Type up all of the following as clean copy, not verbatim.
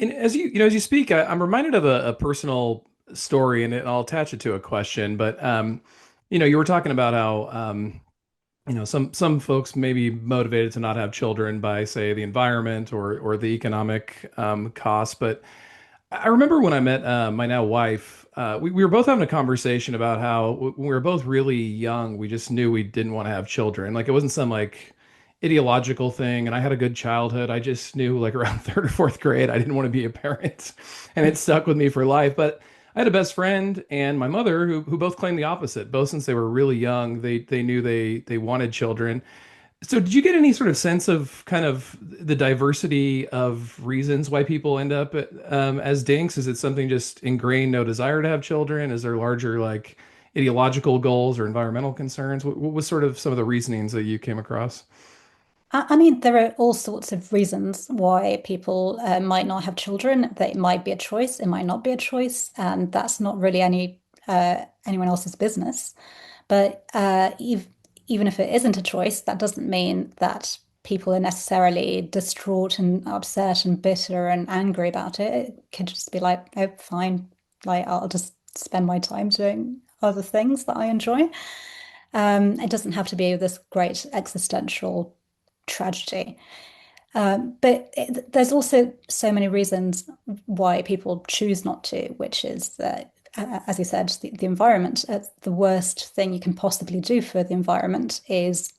And as you speak, I'm reminded of a personal story, and I'll attach it to a question. But you were talking about how some folks may be motivated to not have children by, say, the environment or the economic costs. But I remember when I met my now wife, we were both having a conversation about how when we were both really young, we just knew we didn't want to have children. Like it wasn't some like ideological thing. And I had a good childhood. I just knew like around third or fourth grade, I didn't want to be a parent. And it stuck with me for life. But I had a best friend and my mother who both claimed the opposite. Both since they were really young, they knew they wanted children. So, did you get any sort of sense of kind of the diversity of reasons why people end up as dinks? Is it something just ingrained, no desire to have children? Is there larger like ideological goals or environmental concerns? What was sort of some of the reasonings that you came across? I mean, there are all sorts of reasons why people might not have children. That it might be a choice, it might not be a choice, and that's not really anyone else's business. But even if it isn't a choice, that doesn't mean that people are necessarily distraught and upset and bitter and angry about it. It could just be like, oh, fine, like I'll just spend my time doing other things that I enjoy. It doesn't have to be this great existential tragedy. But there's also so many reasons why people choose not to, which is that, as you said, the environment. The worst thing you can possibly do for the environment is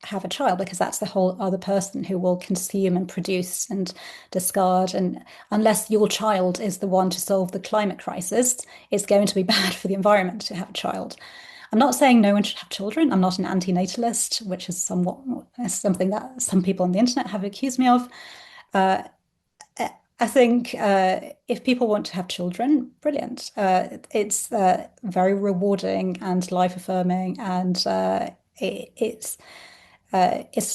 have a child, because that's the whole other person who will consume and produce and discard. And unless your child is the one to solve the climate crisis, it's going to be bad for the environment to have a child. I'm not saying no one should have children. I'm not an anti-natalist, which is something that some people on the internet have accused me of. Uh, I think if people want to have children, brilliant. It's very rewarding and life-affirming, and it's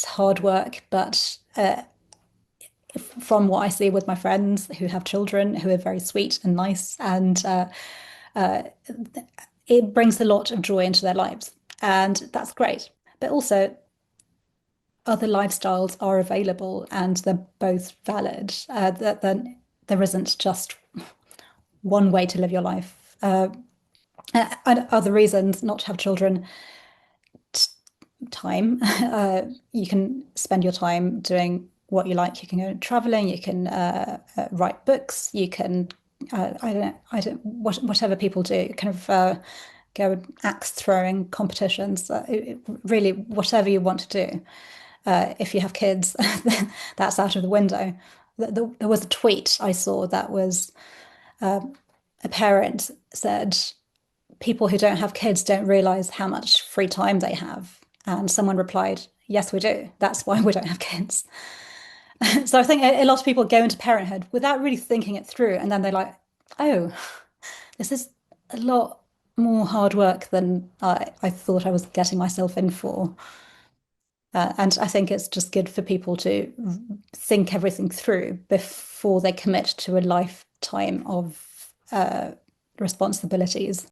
hard work. But from what I see with my friends who have children, who are very sweet and nice, and uh, it brings a lot of joy into their lives, and that's great. But also, other lifestyles are available, and they're both valid. That then there isn't just one way to live your life. And other reasons not to have children, time. You can spend your time doing what you like. You can go traveling. You can write books. You can whatever people do, kind of go axe throwing competitions. Really, whatever you want to do. If you have kids, that's out of the window. There was a tweet I saw that was a parent said, people who don't have kids don't realize how much free time they have. And someone replied, yes, we do. That's why we don't have kids. So I think a lot of people go into parenthood without really thinking it through. And then they're like, oh, this is a lot more hard work than I thought I was getting myself in for. And I think it's just good for people to think everything through before they commit to a lifetime of responsibilities.